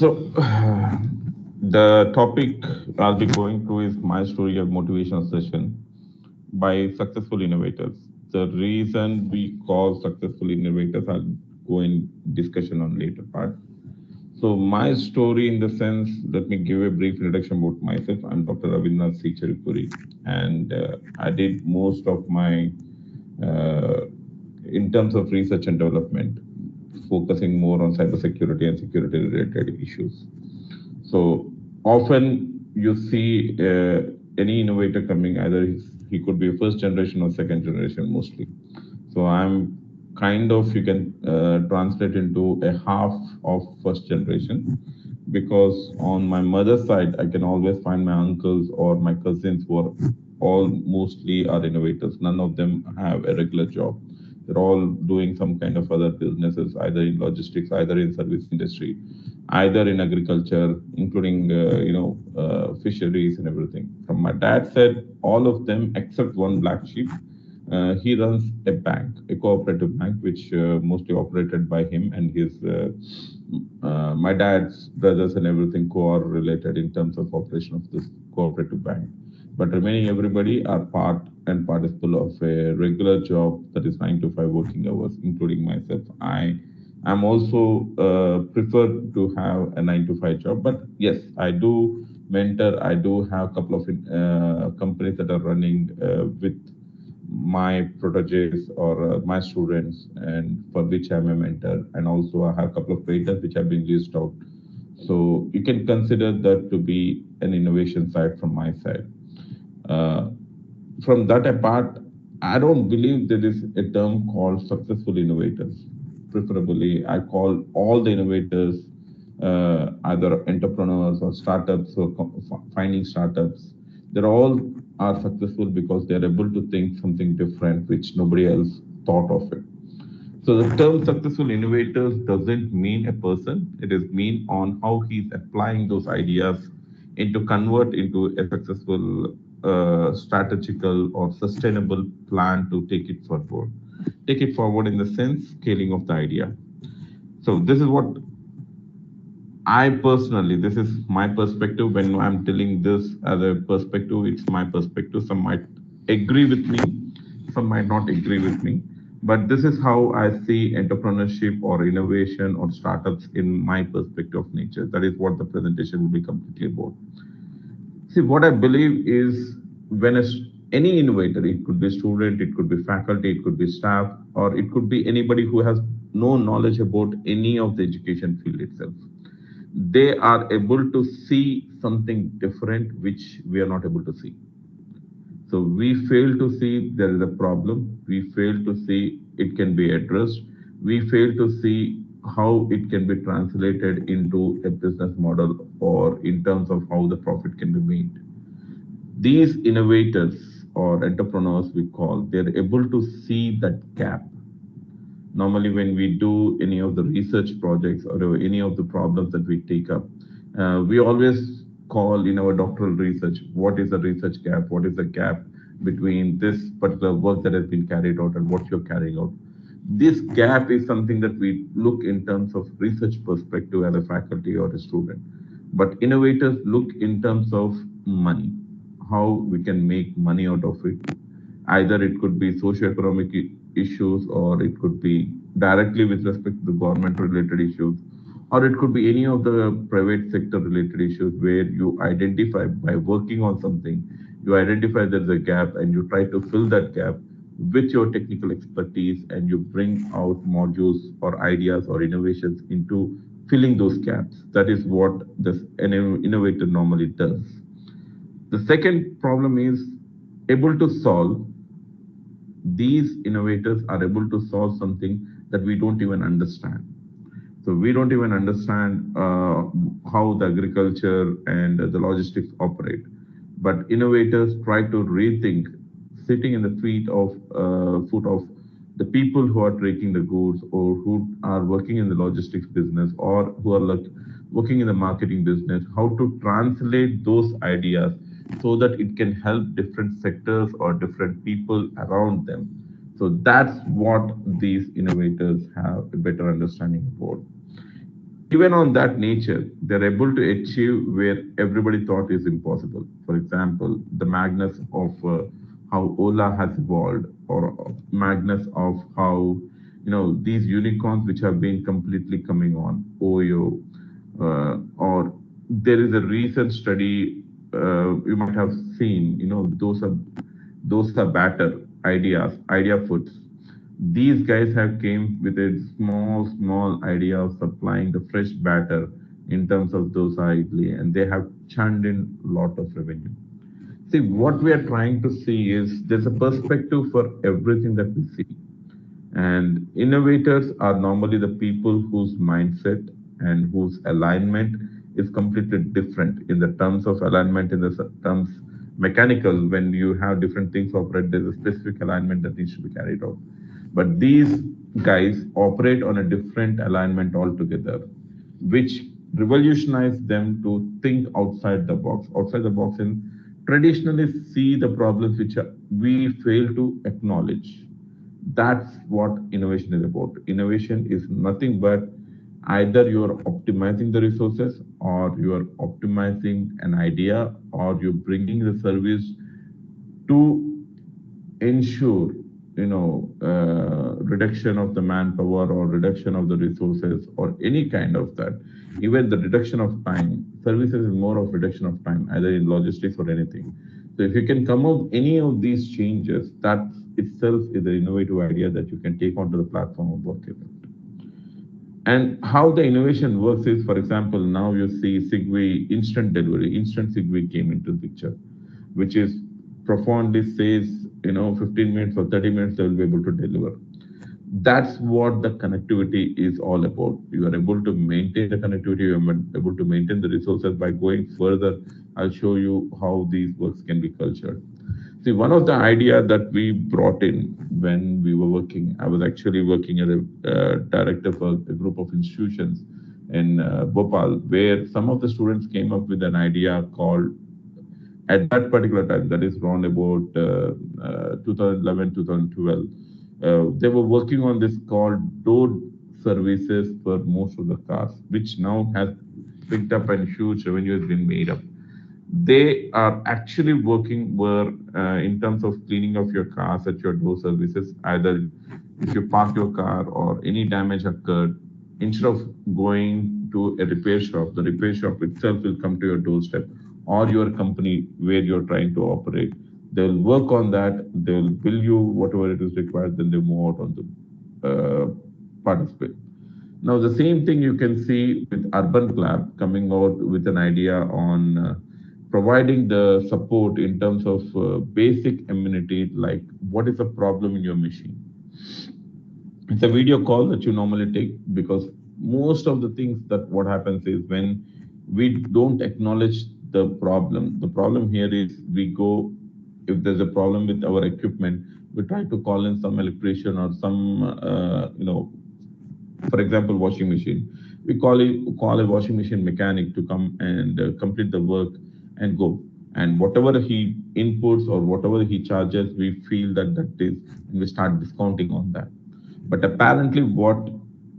So, the topic I'll be going through is my story of motivational session by successful innovators. The reason we call successful innovators, I'll go in discussion on later part. So, my story, in the sense, let me give a brief introduction about myself. I'm Dr. Ravindranath C. Cherukuri, and I did most of my uh, in terms of research and development, focusing more on cybersecurity and security related issues. So often you see any innovator coming, either he could be a first generation or second generation mostly. So I'm kind of, you can translate into a half of first generation, because on my mother's side, I can always find my uncles or my cousins who are all mostly are innovators. None of them have a regular job. They're all doing some kind of other businesses, either in logistics, either in service industry, either in agriculture, including fisheries and everything. From my dad said, all of them except one black sheep. He runs a bank, a cooperative bank, which mostly operated by him and his my dad's brothers and everything co are related in terms of operation of this cooperative bank. But remaining everybody are part and participle of a regular job, that is 9 to 5 working hours, including myself. I am also prefer to have a 9 to 5 job, but yes, I do mentor. I do have a couple of companies that are running with my proteges or my students, and for which I'm a mentor. And also, I have a couple of patents which have been released out. So you can consider that to be an innovation side from my side. Uh, from that apart, I don't believe there is a term called successful innovators. Preferably, I call all the innovators either entrepreneurs or startups or finding startups. They're all are successful because they're able to think something different which nobody else thought of it. So the term successful innovators doesn't mean a person. It is mean on how he's applying those ideas into convert into a successful strategical or sustainable plan to take it forward. Take it forward in the sense scaling of the idea. So this is what I personally, this is my perspective. When I'm telling this as a perspective, it's my perspective. Some might agree with me, some might not agree with me. But this is how I see entrepreneurship or innovation or startups in my perspective of nature. That is what the presentation will be completely about. See, what I believe is when any innovator, it could be student, it could be faculty, it could be staff, or it could be anybody who has no knowledge about any of the education field itself, they are able to see something different which we are not able to see. So we fail to see there is a problem. We fail to see it can be addressed. We fail to see how it can be translated into a business model or in terms of how the profit can be made. These innovators or entrepreneurs, we call, they're able to see that gap. Normally, when we do any of the research projects or any of the problems that we take up, we always call in our doctoral research, what is the research gap? What is the gap between this particular work that has been carried out and what you're carrying out? This gap is something that we look in terms of research perspective as a faculty or a student. But innovators look in terms of money, how we can make money out of it. Either it could be socio-economic issues, or it could be directly with respect to the government related issues, or it could be any of the private sector related issues where you identify by working on something, you identify there's a gap and you try to fill that gap with your technical expertise, and you bring out modules or ideas or innovations into filling those gaps. That is what this innovator normally does. The second problem is able to solve. These innovators are able to solve something that we don't even understand. So we don't even understand how the agriculture and the logistics operate. But innovators try to rethink, sitting in the foot of the people who are taking the goods, or who are working in the logistics business, or who are like working in the marketing business, how to translate those ideas so that it can help different sectors or different people around them. So that's what these innovators have a better understanding about. even on that nature, they're able to achieve where everybody thought is impossible. For example, the madness of how Ola has evolved, or madness of how these unicorns which have been completely coming on Oyo, or there is a recent study you might have seen. Those are better ideas, idea foods. These guys have came with a small idea of supplying the fresh batter in terms of those idli, and they have churned in a lot of revenue. See, what we are trying to see is there's a perspective for everything that we see. And innovators are normally the people whose mindset and whose alignment is completely different in the terms of alignment, in the terms mechanical. When you have different things operate, there's a specific alignment that needs to be carried out. But these guys operate on a different alignment altogether, which revolutionized them to think outside the box, and traditionally see the problems which we fail to acknowledge. That's what innovation is about. Innovation is nothing but either you're optimizing the resources, or you're optimizing an idea, or you're bringing the service to ensure reduction of the manpower, or reduction of the resources, or any kind of that. Even the reduction of time, services is more of reduction of time, either in logistics or anything. So if you can come up any of these changes, that itself is an innovative idea that you can take onto the platform of work event. And how the innovation works is, for example, now you see Sigway instant delivery. Instant Sigway came into the picture, which is profoundly says, 15 minutes or 30 minutes they will be able to deliver. That's what the connectivity is all about. You are able to maintain the connectivity, you are able to maintain the resources. By going further, I'll show you how these works can be cultured. See, one of the idea that we brought in when we were working, I was actually working as a director for a group of institutions in Bhopal, where some of the students came up with an idea called, at that particular time, that is around about 2011, 2012, they were working on this called door services for most of the cars, which now has picked up and huge revenue has been made up. They are actually working where in terms of cleaning of your cars at your door services, either if you park your car or any damage occurred, instead of going to a repair shop, the repair shop itself will come to your doorstep, or your company where you're trying to operate. They'll work on that, they'll bill you whatever it is required, then they move out on the participate. Now, the same thing you can see with Urban Club coming out with an idea on providing the support in terms of basic amenity, like what is the problem in your machine. It's a video call that you normally take, because most of the things that what happens is when we don't acknowledge the problem here is we go, if there's a problem with our equipment, we try to call in some electrician or some for example, washing machine. We call a washing machine mechanic to come and complete the work and go. And whatever he inputs or whatever he charges, we feel that is, and we start discounting on that. But apparently, what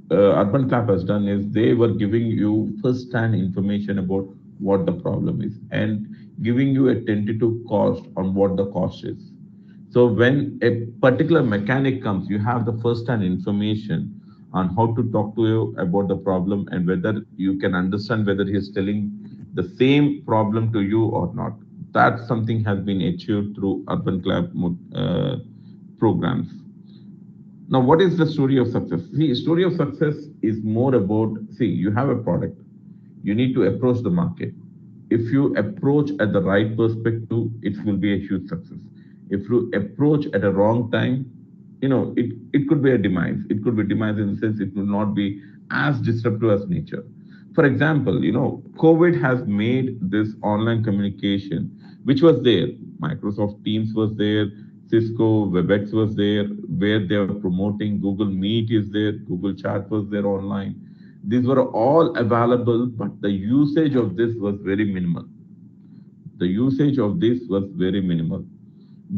Urban Clap has done is they were giving you first-hand information about what the problem is, and giving you a tentative cost on what the cost is. So when a particular mechanic comes, you have the first-hand information on how to talk to you about the problem, and whether you can understand whether he is telling the same problem to you or not. That something has been achieved through Urban Club programs. Now, what is the story of success? See, story of success is more about, see, you have a product, you need to approach the market. If you approach at the right perspective, it will be a huge success. If you approach at a wrong time, it could be a demise. It could be demise in the sense it will not be as disruptive as nature. For example, COVID has made this online communication, which was there. Microsoft Teams was there, Cisco WebEx was there, where they were promoting. Google Meet is there, Google Chat was there online. These were all available, but the usage of this was very minimal. The usage of this was very minimal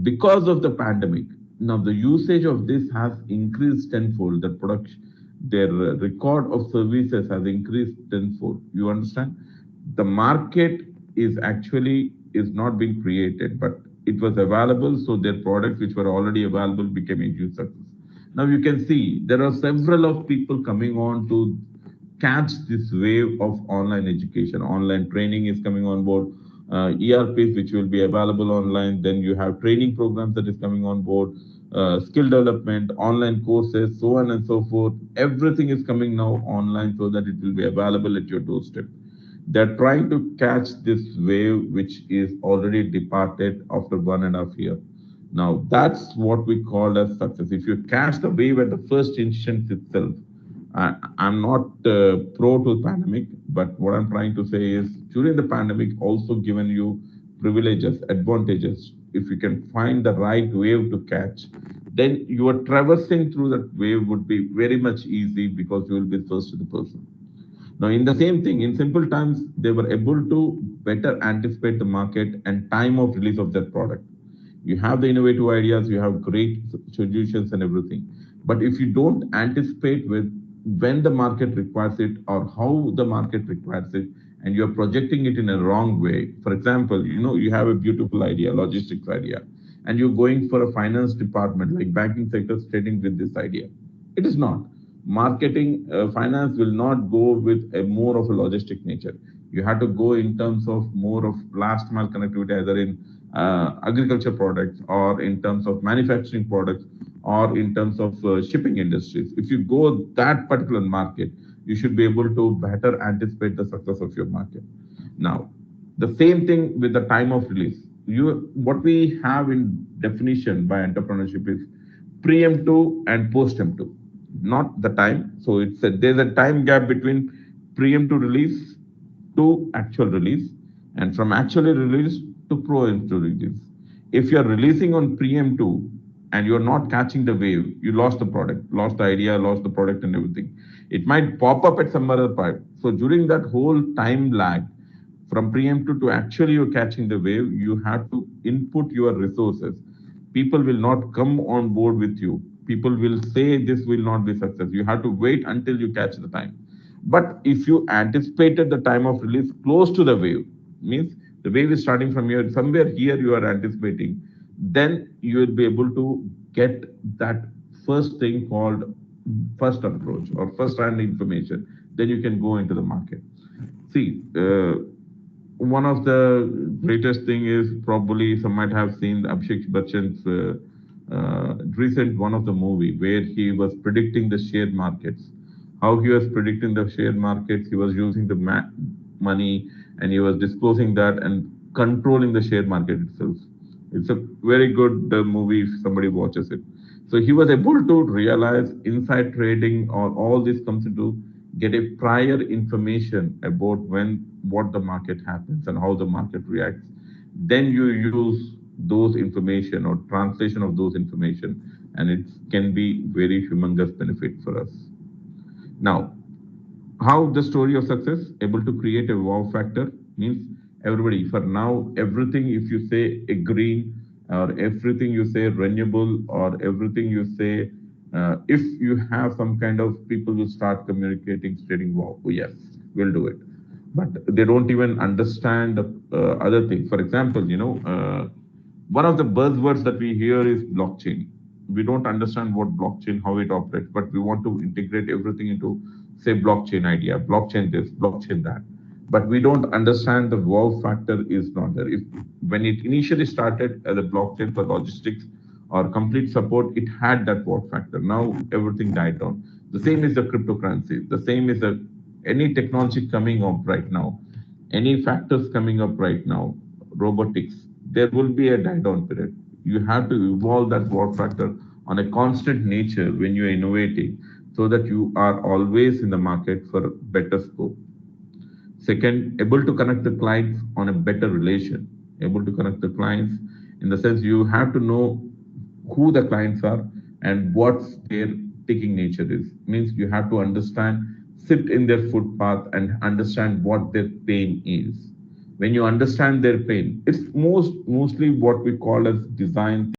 because of the pandemic. Now the usage of this has increased tenfold. The production, their record of services has increased tenfold. You understand? The market is actually is not being created, but it was available, so their products which were already available became a huge success. Now you can see there are several of people coming on to catch this wave of online education. Online training is coming on board, ERPs which will be available online. Then you have training programs that is coming on board, skill development, online courses, so on and so forth. Everything is coming now online so that it will be available at your doorstep. They're trying to catch this wave which is already departed after 1.5 years. Now that's what we call as success. If you catch the wave at the first instance itself, I'm not pro to pandemic, but what I'm trying to say is during the pandemic also given you privileges, advantages. If you can find the right wave to catch, then your traversing through that wave would be very much easy because you will be first to the person. Now, in the same thing, in simple times, they were able to better anticipate the market and time of release of their product. You have the innovative ideas, you have great solutions and everything. But if you don't anticipate with when the market requires it or how the market requires it, and you're projecting it in a wrong way. For example, you have a beautiful idea, logistics idea, and you're going for a finance department like banking sector stating with this idea. It is not. Marketing, finance will not go with a more of a logistic nature. You have to go in terms of more of last mile connectivity, either in agriculture products or in terms of manufacturing products or in terms of shipping industries. If you go that particular market, you should be able to better anticipate the success of your market. Now, the same thing with the time of release. What we have in definition by entrepreneurship is preemptive and post-emptive, not the time. So there's a time gap between preemptive release to actual release, and from actually release to preemptive release. If you're releasing on preemptive and you're not catching the wave, you lost the product, lost the idea, lost the product and everything. It might pop up at some other part. So during that whole time lag, from preemptive to actually you're catching the wave, you have to input your resources. People will not come on board with you. People will say this will not be success. You have to wait until you catch the time. But if you anticipated the time of release close to the wave, means the wave is starting from here, somewhere here you are anticipating, then you will be able to get that first thing called first approach or first hand information. Then you can go into the market. See, one of the greatest thing is probably some might have seen Abhishek Bachchan's recent one of the movie where he was predicting the share markets. How he was predicting the share markets, he was using the money and he was disclosing that and controlling the share market itself. It's a very good movie if somebody watches it. So he was able to realize inside trading or all this comes into get a prior information about when what the market happens and how the market reacts. Then you use those information or translation of those information, and it can be very humongous benefit for us. Now, how the story of success able to create a wow factor means everybody for now everything if you say a green or everything you say renewable or everything you say if you have some kind of people will start communicating stating wow, oh, yes, we'll do it, but they don't even understand other things. For example, one of the buzzwords that we hear is blockchain. We don't understand what blockchain, how it operates, but we want to integrate everything into, say, blockchain idea, blockchain this, blockchain that. But we don't understand the wow factor is not there. If when it initially started as a blockchain for logistics or complete support, it had that wow factor. Now everything died down. The same is the cryptocurrency. The same is the any technology coming up right now, any factors coming up right now, robotics, there will be a die down period. You have to evolve that wow factor on a constant nature when you're innovating so that you are always in the market for better scope. Second, able to connect the clients on a better relation. Able to connect the clients in the sense you have to know who the clients are and what's their taking nature is. Means you have to understand, sit in their footpath and understand what their pain is. When you understand their pain, it's mostly what we call as design